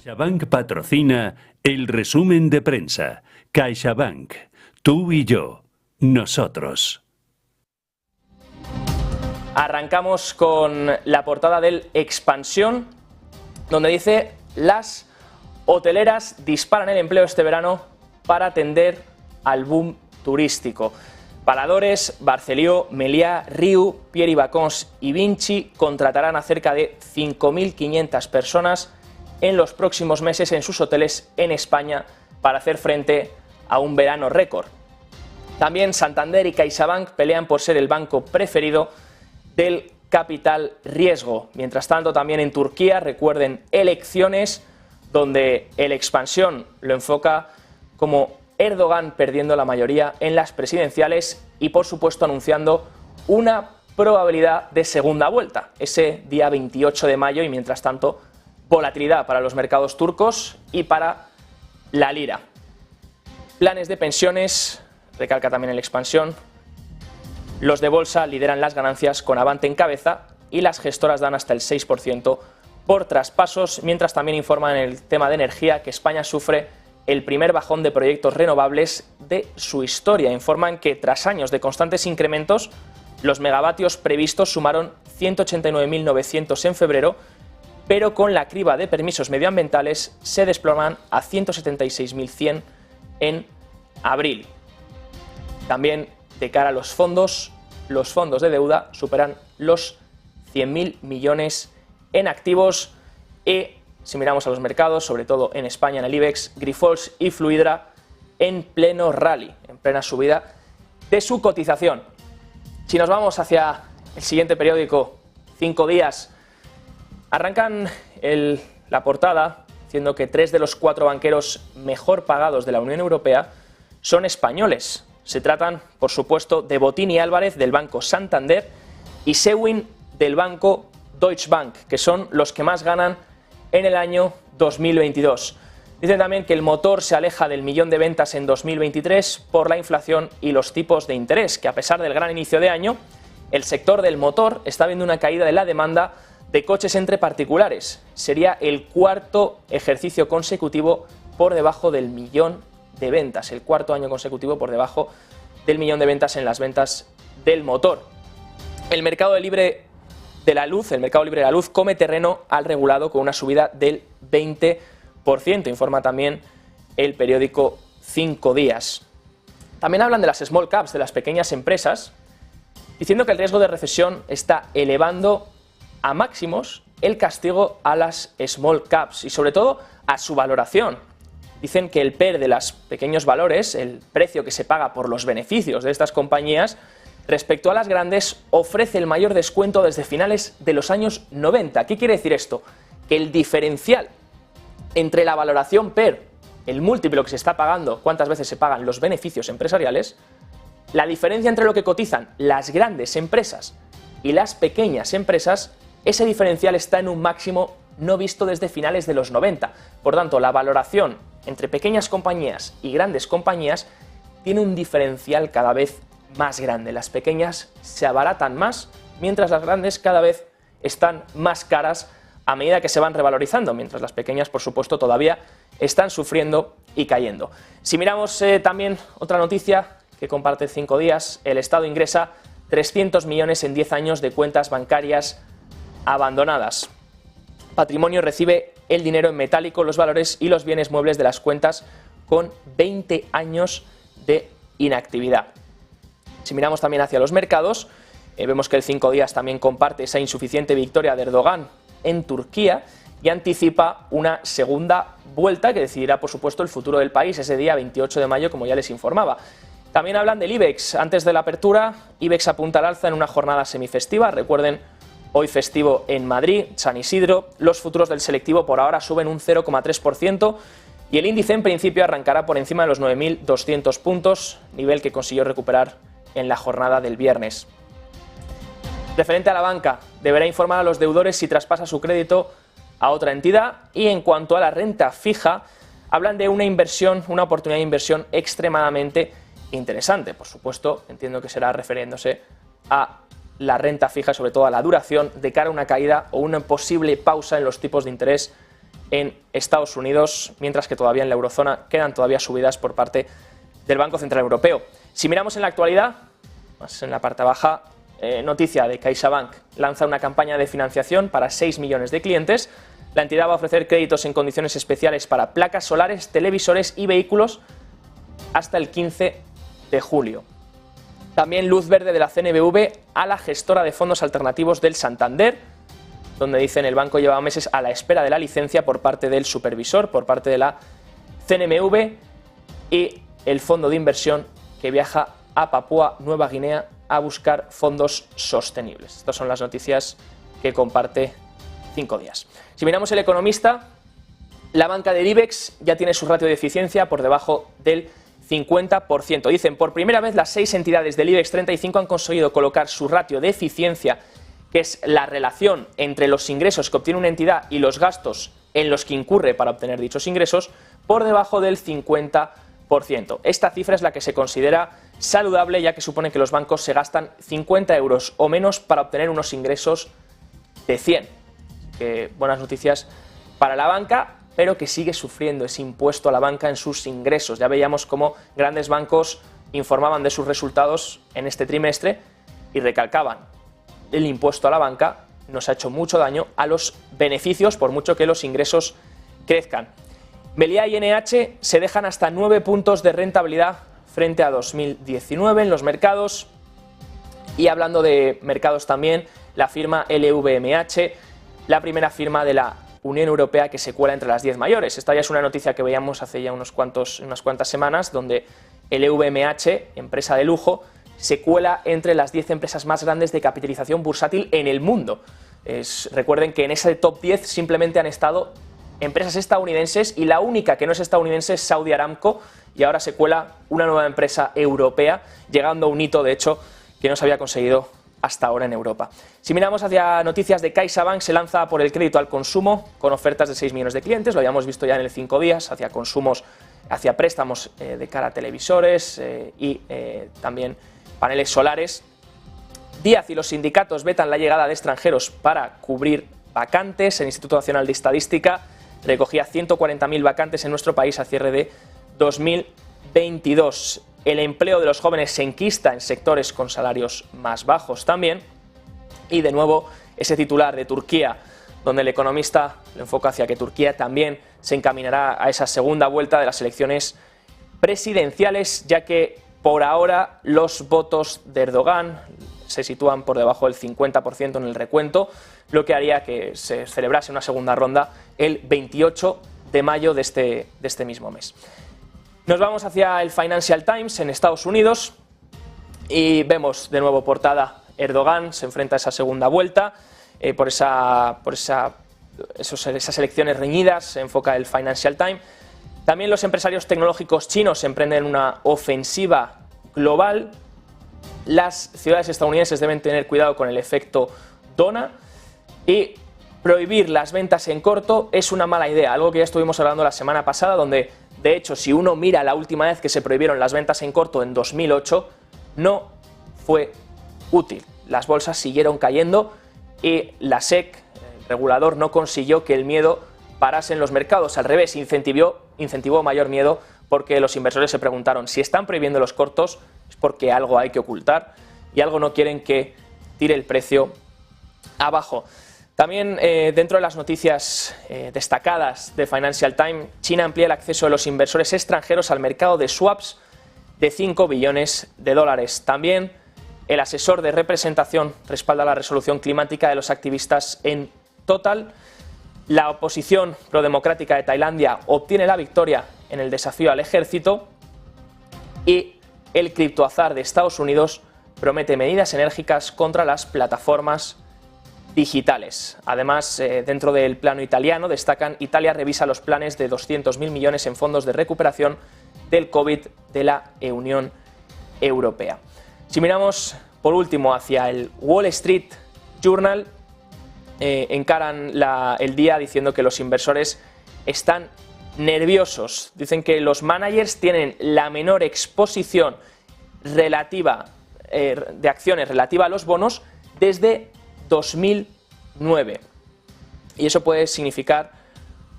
CaixaBank patrocina el resumen de prensa. CaixaBank, tú y yo, nosotros. Arrancamos con la portada del Expansión, donde dice: las hoteleras disparan el empleo este verano para atender al boom turístico. Paladores, Barceló, Meliá, Riu, Pierre y Vacons y Vinci contratarán a cerca de 5.500 personas en los próximos meses en sus hoteles en España para hacer frente a un verano récord. También Santander y CaixaBank pelean por ser el banco preferido del capital riesgo. Mientras tanto, también en Turquía, recuerden, elecciones donde el Expansión lo enfoca como Erdogan perdiendo la mayoría en las presidenciales y, por supuesto, anunciando una probabilidad de segunda vuelta, ese día 28 de mayo, y mientras tanto, volatilidad para los mercados turcos y para la lira. Planes de pensiones, recalca también el Expansión. Los de bolsa lideran las ganancias con Avante en cabeza y las gestoras dan hasta el 6% por traspasos, mientras también informan en el tema de energía que España sufre el primer bajón de proyectos renovables de su historia. Informan que tras años de constantes incrementos, los megavatios previstos sumaron 189.900 en febrero, pero con la criba de permisos medioambientales se desploman a 176.100 en abril. También de cara a los fondos de deuda superan los 100.000 millones en activos y, si miramos a los mercados, sobre todo en España, en el IBEX, Grifols y Fluidra en pleno rally, en plena subida de su cotización. Si nos vamos hacia el siguiente periódico, 5 días, arrancan la portada diciendo que 3 de los 4 banqueros mejor pagados de la Unión Europea son españoles. Se tratan, por supuesto, de Botín y Álvarez del Banco Santander y Sewin del Banco Deutsche Bank, que son los que más ganan en el año 2022. Dicen también que el motor se aleja del 1.000.000 de ventas en 2023 por la inflación y los tipos de interés, que a pesar del gran inicio de año, el sector del motor está viendo una caída de la demanda de coches entre particulares. Sería el 4º ejercicio consecutivo por debajo del 1.000.000 de ventas, el 4º año consecutivo por debajo del 1.000.000 de ventas en las ventas del motor. El mercado libre de la luz come terreno al regulado con una subida del 20%, informa también el periódico 5 días. También hablan de las small caps, de las pequeñas empresas, diciendo que el riesgo de recesión está elevando a máximos el castigo a las small caps y sobre todo a su valoración. Dicen que el PER de los pequeños valores, el precio que se paga por los beneficios de estas compañías, respecto a las grandes, ofrece el mayor descuento desde finales de los años 90. ¿Qué quiere decir esto? Que el diferencial entre la valoración PER, el múltiplo que se está pagando, cuántas veces se pagan los beneficios empresariales, la diferencia entre lo que cotizan las grandes empresas y las pequeñas empresas, ese diferencial está en un máximo no visto desde finales de los 90. Por tanto, la valoración entre pequeñas compañías y grandes compañías tiene un diferencial cada vez más grande. Las pequeñas se abaratan más, mientras las grandes cada vez están más caras a medida que se van revalorizando, mientras las pequeñas, por supuesto, todavía están sufriendo y cayendo. Si miramos también otra noticia que comparte 5 días, el Estado ingresa 300 millones en 10 años de cuentas bancarias abandonadas. Patrimonio recibe el dinero en metálico, los valores y los bienes muebles de las cuentas con 20 años de inactividad. Si miramos también hacia los mercados, vemos que el 5 días también comparte esa insuficiente victoria de Erdogan en Turquía y anticipa una segunda vuelta que decidirá, por supuesto, el futuro del país ese día 28 de mayo, como ya les informaba. También hablan del IBEX. Antes de la apertura, IBEX apunta al alza en una jornada semifestiva. Recuerden, hoy festivo en Madrid, San Isidro. Los futuros del selectivo por ahora suben un 0,3% y el índice en principio arrancará por encima de los 9.200 puntos, nivel que consiguió recuperar en la jornada del viernes. Referente a la banca, deberá informar a los deudores si traspasa su crédito a otra entidad, y en cuanto a la renta fija, hablan de una inversión, una oportunidad de inversión extremadamente interesante. Por supuesto, entiendo que será refiriéndose a la renta fija, sobre todo a la duración, de cara a una caída o una posible pausa en los tipos de interés en Estados Unidos, mientras que todavía en la eurozona quedan todavía subidas por parte del Banco Central Europeo. Si miramos en la actualidad, más en la parte baja, noticia de CaixaBank, lanza una campaña de financiación para 6 millones de clientes. La entidad va a ofrecer créditos en condiciones especiales para placas solares, televisores y vehículos hasta el 15 de julio. También luz verde de la CNBV a la gestora de fondos alternativos del Santander, donde dicen el banco lleva meses a la espera de la licencia por parte del supervisor, por parte de la CNMV, y el fondo de inversión que viaja a Papúa Nueva Guinea a buscar fondos sostenibles. Estas son las noticias que comparte 5 días. Si miramos El Economista, la banca del IBEX ya tiene su ratio de eficiencia por debajo del 50%. Dicen, por primera vez las 6 entidades del IBEX 35 han conseguido colocar su ratio de eficiencia, que es la relación entre los ingresos que obtiene una entidad y los gastos en los que incurre para obtener dichos ingresos, por debajo del 50%. Esta cifra es la que se considera saludable, ya que supone que los bancos se gastan 50 euros o menos para obtener unos ingresos de 100. Buenas noticias para la banca, pero que sigue sufriendo ese impuesto a la banca en sus ingresos. Ya veíamos cómo grandes bancos informaban de sus resultados en este trimestre y recalcaban: el impuesto a la banca nos ha hecho mucho daño a los beneficios, por mucho que los ingresos crezcan. Meliá y NH se dejan hasta 9 puntos de rentabilidad frente a 2019 en los mercados. Y hablando de mercados también, la firma LVMH, la primera firma de la Unión Europea que se cuela entre las 10 mayores. Esta ya es una noticia que veíamos hace ya unas cuantas semanas, donde LVMH, empresa de lujo, se cuela entre las 10 empresas más grandes de capitalización bursátil en el mundo. Recuerden que en ese top 10 simplemente han estado empresas estadounidenses, y la única que no es estadounidense es Saudi Aramco, y ahora se cuela una nueva empresa europea, llegando a un hito, de hecho, que no se había conseguido hasta ahora en Europa. Si miramos hacia noticias de CaixaBank, se lanza por el crédito al consumo con ofertas de 6 millones de clientes, lo habíamos visto ya en el 5 días, hacia consumos, hacia préstamos de cara a televisores y también paneles solares. Díaz y los sindicatos vetan la llegada de extranjeros para cubrir vacantes. El Instituto Nacional de Estadística recogía 140.000 vacantes en nuestro país a cierre de 2022. El empleo de los jóvenes se enquista en sectores con salarios más bajos también. Y de nuevo ese titular de Turquía, donde El Economista lo enfoca hacia que Turquía también se encaminará a esa segunda vuelta de las elecciones presidenciales, ya que por ahora los votos de Erdogan se sitúan por debajo del 50% en el recuento, lo que haría que se celebrase una segunda ronda el 28 de mayo de este mismo mes. Nos vamos hacia el Financial Times en Estados Unidos y vemos de nuevo portada: Erdogan se enfrenta a esa segunda vuelta por esas elecciones reñidas, se enfoca el Financial Times. También los empresarios tecnológicos chinos emprenden una ofensiva global. Las ciudades estadounidenses deben tener cuidado con el efecto Dona, y prohibir las ventas en corto es una mala idea, algo que ya estuvimos hablando la semana pasada, donde de hecho si uno mira la última vez que se prohibieron las ventas en corto en 2008, no fue útil. Las bolsas siguieron cayendo y la SEC, el regulador, no consiguió que el miedo parase en los mercados, al revés, incentivó mayor miedo, porque los inversores se preguntaron: si están prohibiendo los cortos es porque algo hay que ocultar y algo no quieren que tire el precio abajo. También dentro de las noticias destacadas de Financial Times, China amplía el acceso de los inversores extranjeros al mercado de swaps de 5 billones de dólares. También el asesor de representación respalda la resolución climática de los activistas en Total. La oposición prodemocrática de Tailandia obtiene la victoria en el desafío al ejército, y el criptoazar de Estados Unidos promete medidas enérgicas contra las plataformas digitales. Además, dentro del plano italiano destacan: Italia revisa los planes de 200.000 millones en fondos de recuperación del COVID de la Unión Europea. Si miramos por último hacia el Wall Street Journal, encaran el día diciendo que los inversores están nerviosos. Dicen que los managers tienen la menor exposición relativa de acciones relativa a los bonos desde 2009. Y eso puede significar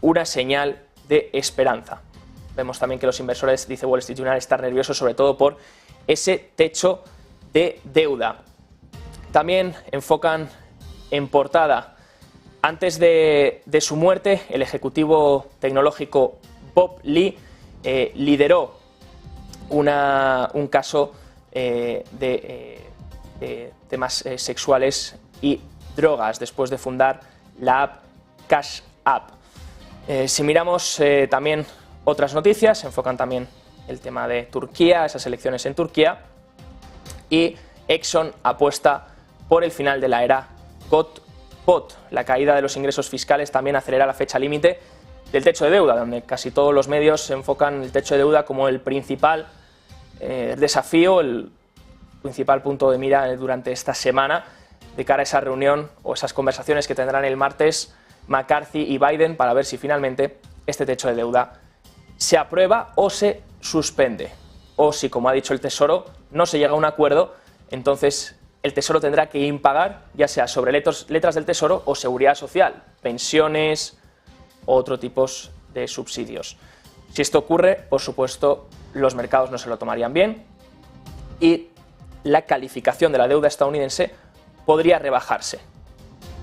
una señal de esperanza. Vemos también que los inversores, dice Wall Street Journal, están nerviosos sobre todo por ese techo de deuda. También enfocan en portada, antes de su muerte, el ejecutivo tecnológico Bob Lee lideró un caso de temas sexuales y drogas después de fundar la app Cash App. Si miramos también otras noticias, enfocan también el tema de Turquía, esas elecciones en Turquía, y Exxon apuesta por el final de la era GOT-POT. La caída de los ingresos fiscales también acelera la fecha límite del techo de deuda, donde casi todos los medios enfocan el techo de deuda como el principal desafío, el principal punto de mira durante esta semana de cara a esa reunión o esas conversaciones que tendrán el martes McCarthy y Biden para ver si finalmente este techo de deuda se aprueba o se suspende. O si, como ha dicho el Tesoro, no se llega a un acuerdo, entonces el Tesoro tendrá que impagar, ya sea sobre letras del Tesoro o seguridad social, pensiones o otro tipo de subsidios. Si esto ocurre, por supuesto, los mercados no se lo tomarían bien y la calificación de la deuda estadounidense podría rebajarse.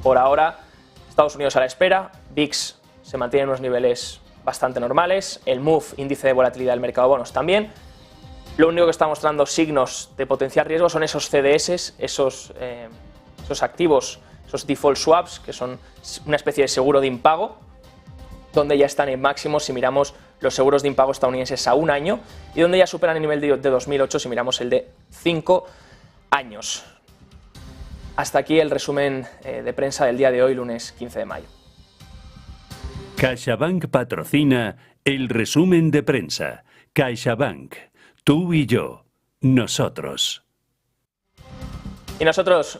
Por ahora, Estados Unidos a la espera, VIX se mantiene en unos niveles bastante normales, el MOVE, índice de volatilidad del mercado de bonos, también. Lo único que está mostrando signos de potencial riesgo son esos CDS, esos activos, esos default swaps, que son una especie de seguro de impago, donde ya están en máximos si miramos los seguros de impago estadounidenses a un año y donde ya superan el nivel de 2008 si miramos el de 5 años. Hasta aquí el resumen de prensa del día de hoy, lunes 15 de mayo. CaixaBank patrocina el resumen de prensa. CaixaBank, tú y yo, nosotros. Y nosotros